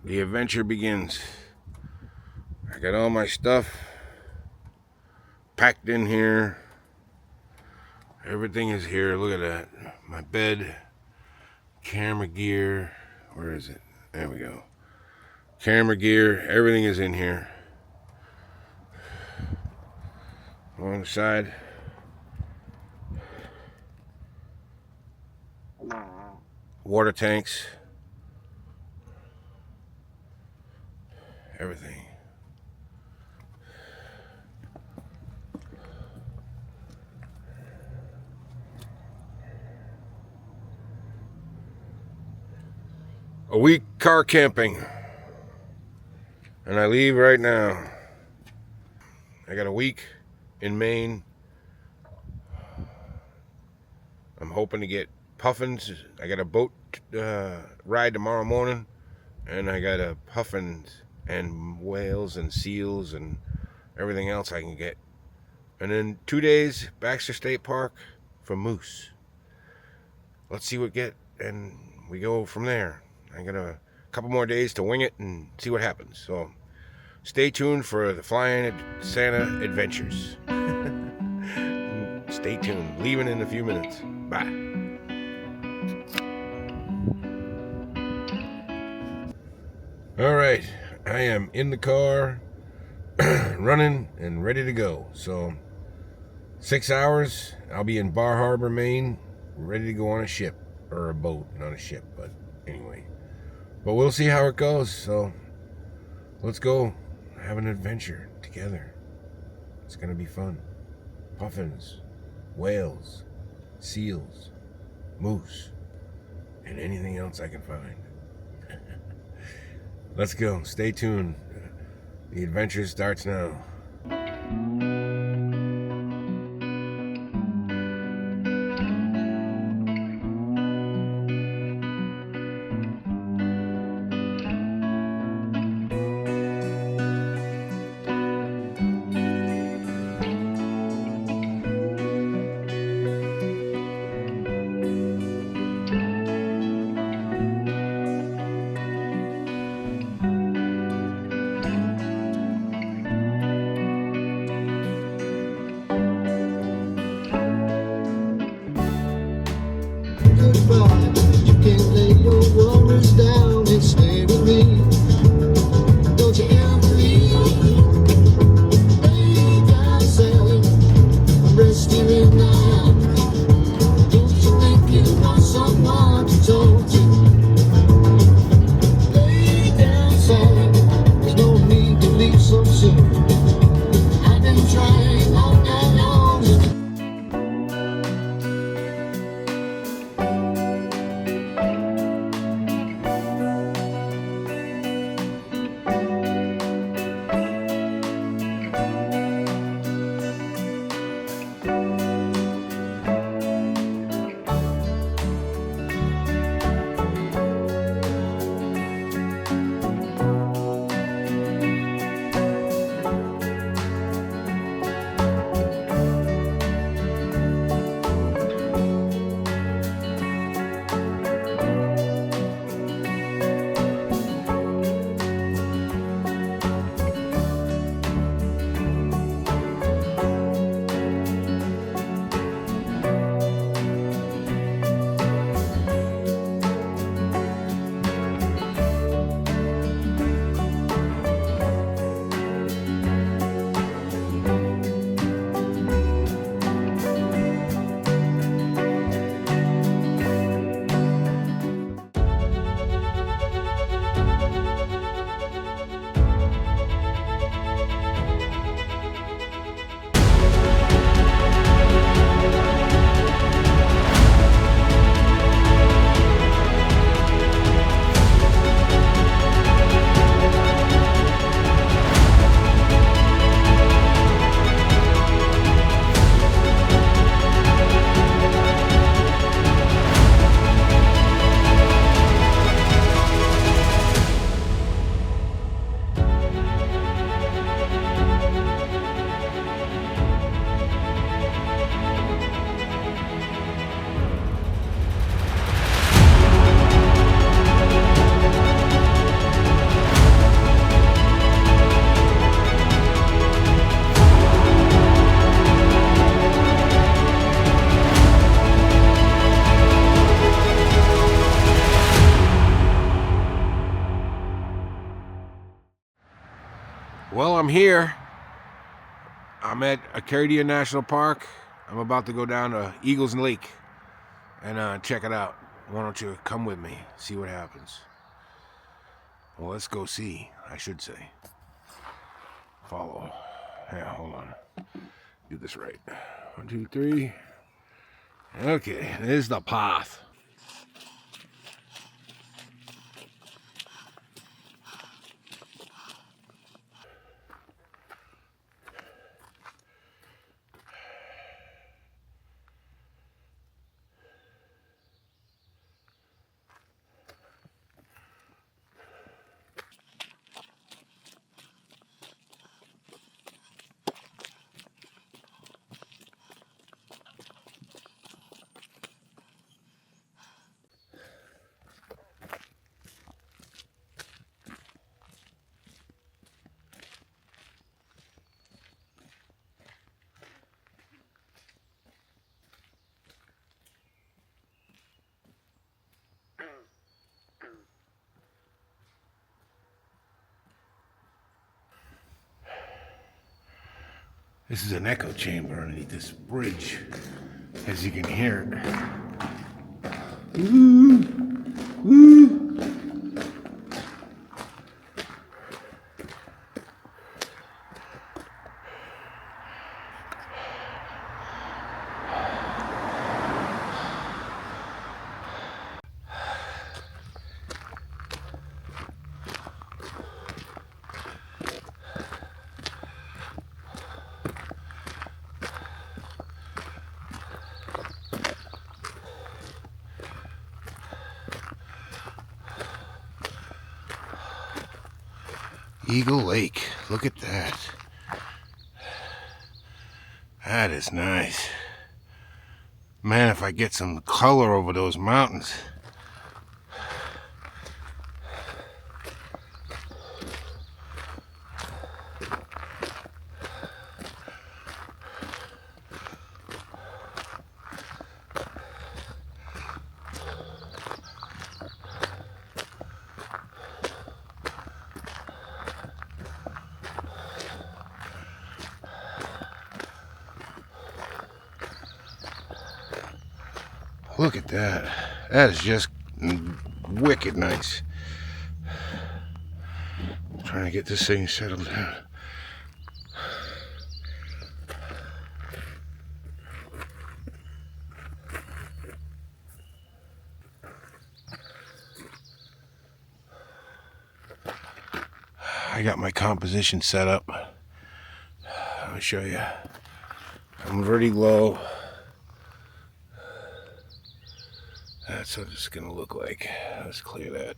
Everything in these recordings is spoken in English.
the adventure begins. I got all my stuff packed in here. Everything is here. Look at that. My bed, camera gear. Where is it? There we go. Camera gear. Everything is in here. On the side. Water tanks. Everything. A week car camping. And I leave right now. I got a week in Maine. I'm hoping to get puffins. I got a boat ride tomorrow morning. And I got a puffins and whales and seals and everything else I can get. And then 2 days, Baxter State Park for moose. Let's see what get, and we go from there. I got a couple more days to wing it and see what happens. So stay tuned for the Flying Santa adventures. Stay tuned. Leaving in a few minutes. Bye. All right, I am in the car, running and ready to go. So 6 hours, I'll be in Bar Harbor, Maine, ready to go on a ship, or a boat, not a ship, but anyway. But we'll see how it goes, so let's go have an adventure together. It's gonna be fun. Puffins, whales, seals, moose, and anything else I can find. Let's go. Stay tuned. The adventure starts now. You can lay your worries down and stay with me. Don't you ever leave. Lay down, Sally. I'm resting in my arms. Don't you think you want someone to talk to? Lay down, Sally. There's no need to leave so soon. I've been trying all night long. here. I'm at Acadia National Park. I'm about to go down to Eagles Lake and check it out. Why don't you come with me, see what happens? Well, let's go see, I should say. Follow. Yeah, hold on. Do this right. 1, 2, 3. Okay, there's the path. This is an echo chamber underneath this bridge, as you can hear it. Woo! Woo! Eagle Lake, look at that. That is nice. Man, if I get some color over those mountains. Look at that. That is just wicked nice. I'm trying to get this thing settled down. I got my composition set up. Let me show you. I'm pretty low. That's what it's gonna look like. Let's clear that.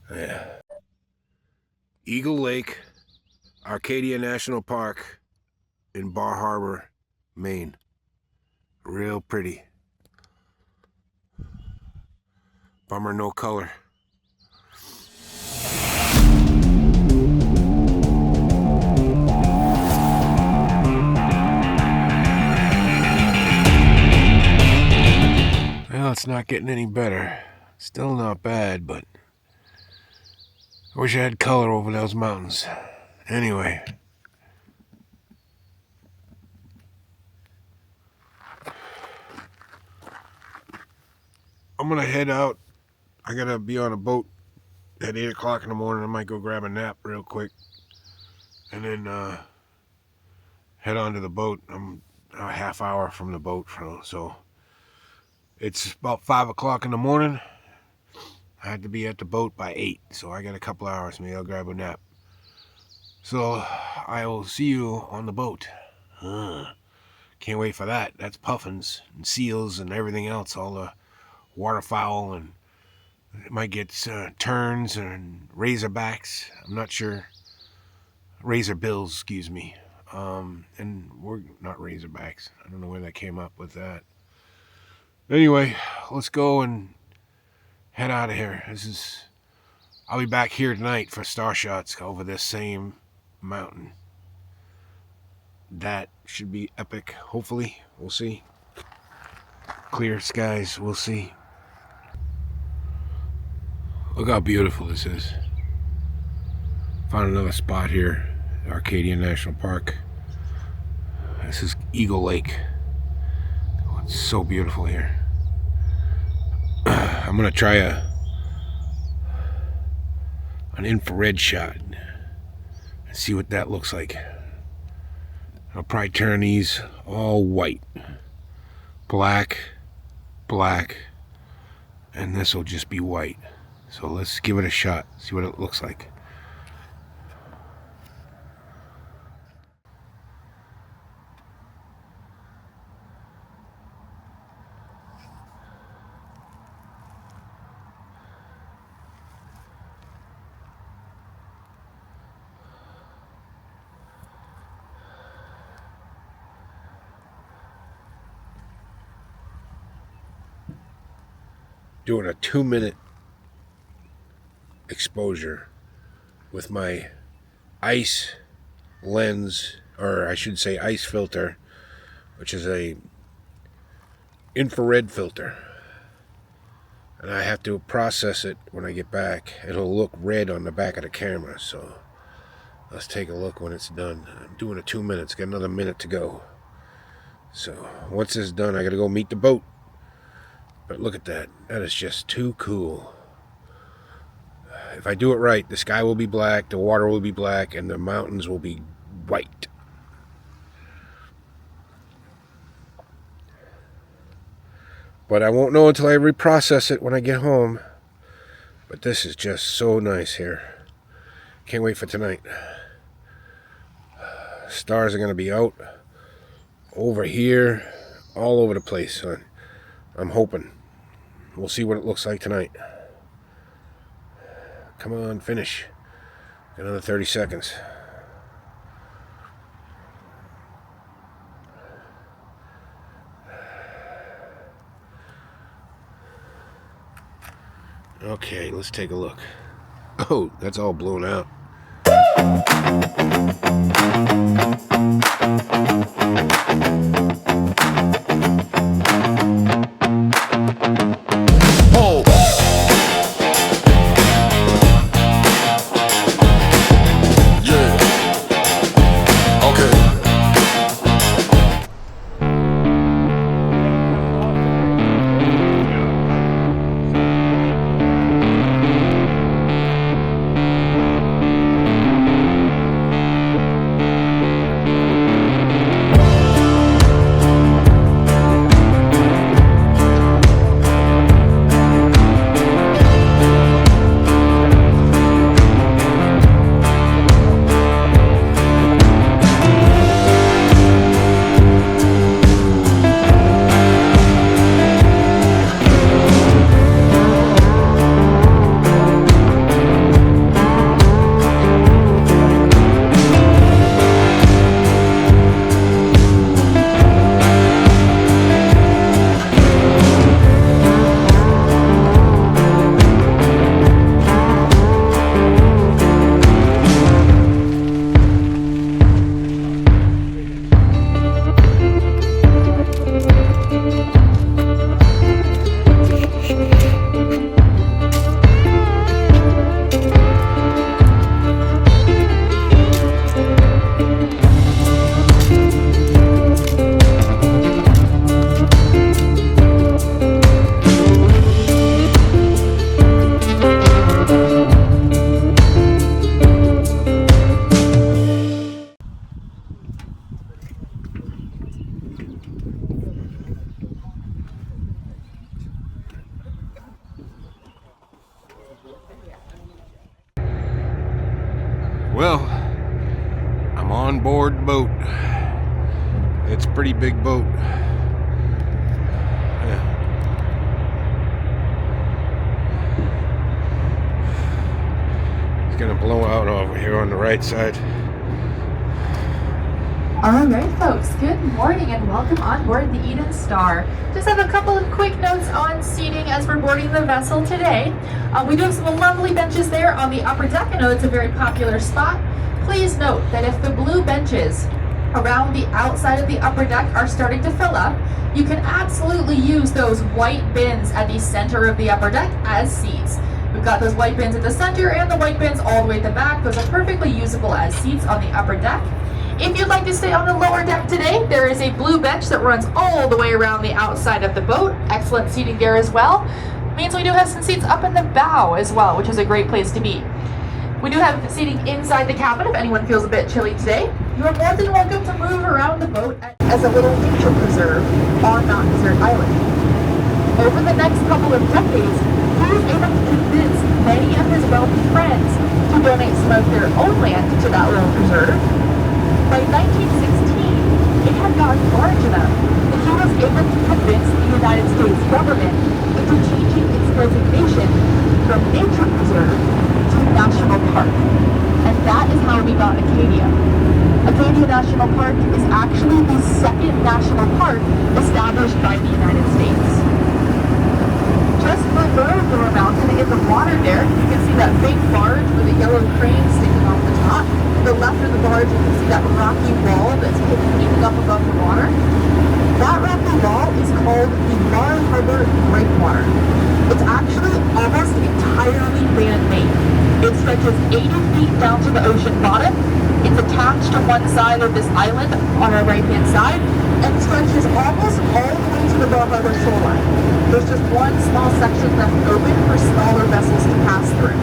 Yeah. Eagle Lake, Acadia National Park in Bar Harbor, Maine. Real pretty. Bummer, no color. Well, it's not getting any better. Still not bad, but I wish I had color over those mountains. Anyway. I'm gonna head out. I gotta be on a boat at 8 o'clock in the morning. I might go grab a nap real quick and then head on to the boat. I'm a half hour from the boat, so it's about 5 o'clock in the morning. I had to be at the boat by 8, so I got a couple hours. Maybe I'll grab a nap. So I will see you on the boat. Can't wait for that. That's puffins and seals and everything else, all the waterfowl, and it might get terns and razorbacks. I'm not sure. Razorbills, excuse me. And we're not razorbacks. I don't know where that came up with that. Anyway, let's go and head out of here. I'll be back here tonight for star shots over this same mountain. that should be epic. Hopefully, we'll see. Clear skies, we'll see. Look how beautiful this is. Found another spot here, Arcadia National Park. This is Eagle Lake. Oh, it's so beautiful here. I'm gonna try an infrared shot and see what that looks like. I'll probably turn these all white, black, and this will just be white. So let's give it a shot, see what it looks like. Doing a 2-minute exposure with my ice lens, or I should say ice filter, which is a infrared filter, and I have to process it when I get back. It'll look red on the back of the camera, so let's take a look when it's done. I'm doing a 2 minutes, got another minute to go. So once this is done, I gotta go meet the boat. But look at that. That is just too cool. If I do it right, the sky will be black, the water will be black, and the mountains will be white. But I won't know until I reprocess it when I get home. But this is just so nice here. Can't wait for tonight. Stars are going to be out over here, all over the place. So I'm hoping. We'll see what it looks like tonight. Come on, finish. Got another 30 seconds. Okay, let's take a look. Oh, that's all blown out. Well, I'm on board the boat. It's a pretty big boat. Yeah. It's gonna blow out over here on the right side. Alright folks, good morning and welcome on board the Eden Star. Just have a couple of quick notes on seating as we're boarding the vessel today. We do have some lovely benches there on the upper deck. I know it's a very popular spot. Please note that if the blue benches around the outside of the upper deck are starting to fill up, you can absolutely use those white bins at the center of the upper deck as seats. We've got those white bins at the center and the white bins all the way at the back. Those are perfectly usable as seats on the upper deck. If you'd like to stay on the lower deck today, there is a blue bench that runs all the way around the outside of the boat. Excellent seating there as well. Means we do have some seats up in the bow as well, which is a great place to be. We do have seating inside the cabin if anyone feels a bit chilly today. You are more than welcome to move around the boat as a little nature preserve on Mount Desert Island. Over the next couple of decades, he was able to convince many of his wealthy friends to donate some of their own land to that little preserve. By 1916, it had gotten large enough that he was able to convince the United States government into changing its designation from nature preserve to national park. And that is how we got Acadia. Acadia National Park is actually the second national park established by the United States. Just below Door Mountain in the water there, you can see that big barge with a yellow crane sticking off the top. To the left of the barge, you can see that rocky wall that's peeking up above the water. That rocky wall is called the Bar Harbor Breakwater. It's actually almost entirely man-made. It stretches 80 feet down to the ocean bottom. It's attached to one side of this island on our right-hand side and stretches almost all the way to the Bar Harbor shoreline. There's just one small section left open for smaller vessels to pass through.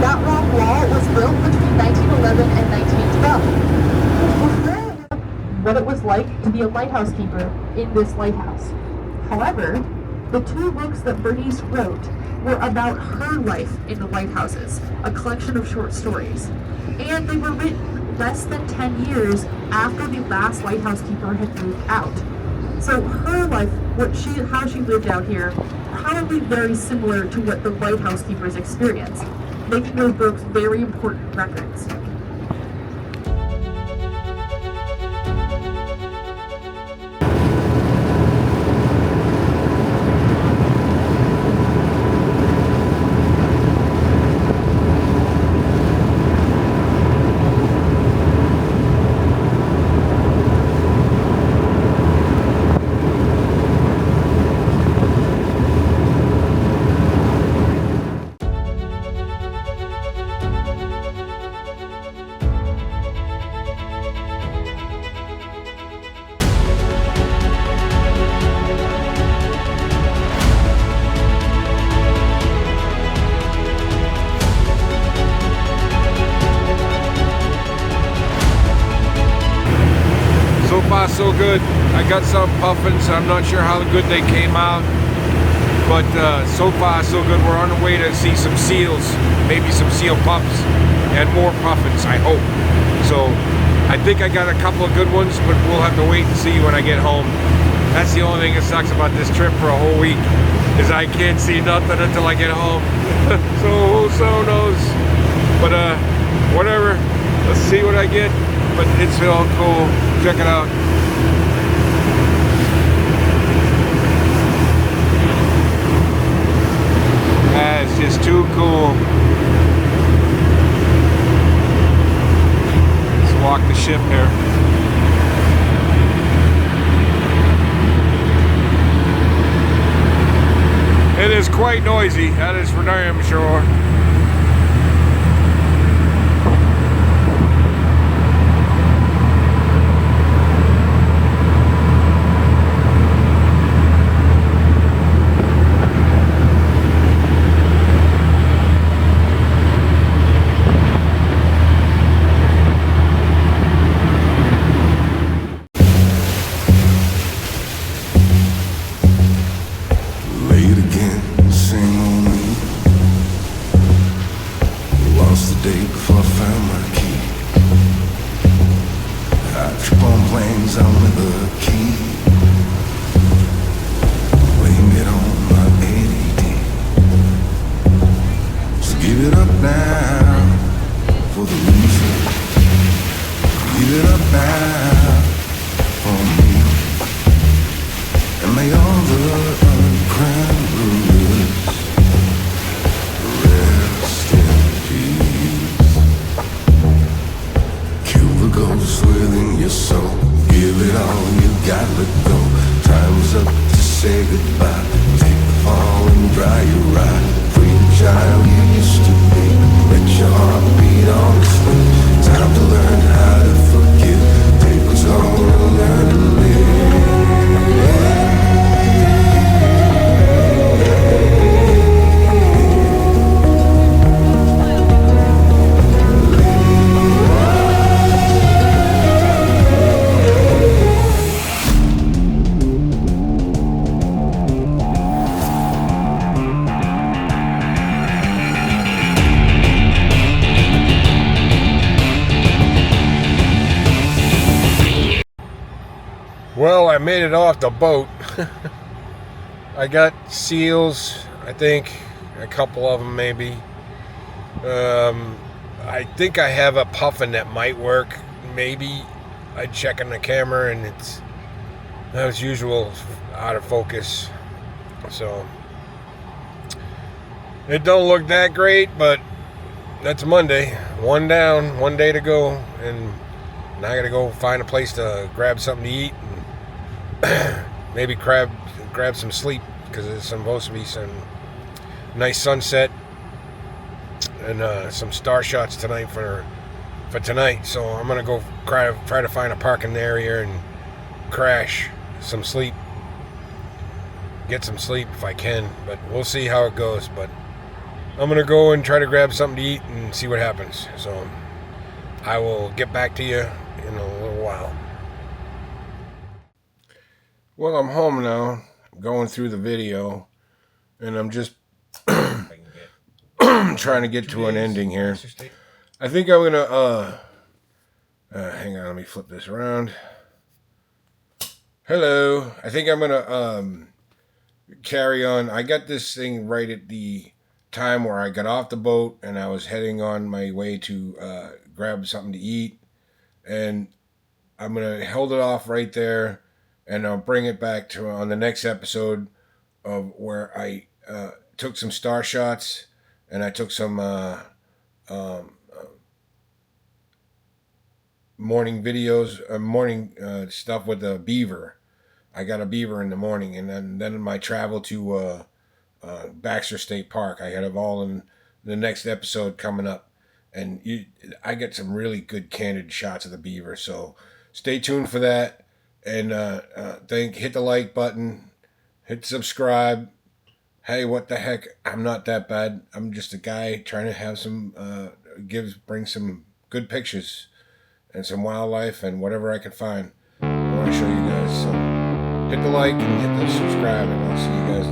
That rock wall was built between 1911 and 1912. What it was like to be a lighthouse keeper in this lighthouse. However, the two books that Bernice wrote were about her life in the lighthouses, a collection of short stories. And they were written less than 10 years after the last lighthouse keeper had moved out. So her life, how she lived out here, probably very similar to what the lighthouse keepers experienced, making those books very important records. So good. I got some puffins. I'm not sure how good they came out, but so far so good. We're on the way to see some seals, maybe some seal pups, and more puffins, I hope. So I think I got a couple of good ones, but we'll have to wait and see when I get home. That's the only thing that sucks about this trip for a whole week, is I can't see nothing until I get home. so knows. But whatever. Let's see what I get. But it's all cool. Check it out. It's just too cool. Let's walk the ship here. It is quite noisy, that is for damn sure. Swirling goodbye. Take the fall and dry your eye. Free the child you used to be. Let your heart beat honestly. Time to learn how to forgive. Take what's long and learn to live. Well, I made it off the boat. I got seals, I think, a couple of them maybe. I think I have a puffin that might work, maybe. I check on the camera and it's, as usual, out of focus. So, it don't look that great, but that's Monday. One down, one day to go, and now I gotta go find a place to grab something to eat and maybe grab some sleep, because there's supposed to be some nice sunset and some star shots tonight for tonight. So I'm gonna go try to find a parking area and crash some sleep, get some sleep if I can, but we'll see how it goes. But I'm gonna go and try to grab something to eat and see what happens. So I will get back to you in a little while. Well, I'm home now, going through the video, and I'm just trying to get to an ending here. I think I'm gonna hang on, let me flip this around. Hello. I think I'm gonna carry on. I got this thing right at the time where I got off the boat and I was heading on my way to grab something to eat, and I'm gonna hold it off right there, and I'll bring it back to on the next episode of where I took some star shots and I took some morning videos, morning stuff with a beaver. I got a beaver in the morning, and then my travel to Baxter State Park. I got it all in the next episode coming up, and I get some really good candid shots of the beaver. So stay tuned for that, and hit the like button, hit subscribe. Hey, what the heck? I'm not that bad. I'm just a guy trying to have some bring some good pictures and some wildlife and whatever I can find. I want to show you guys. So hit the like and hit the subscribe, and I'll see you guys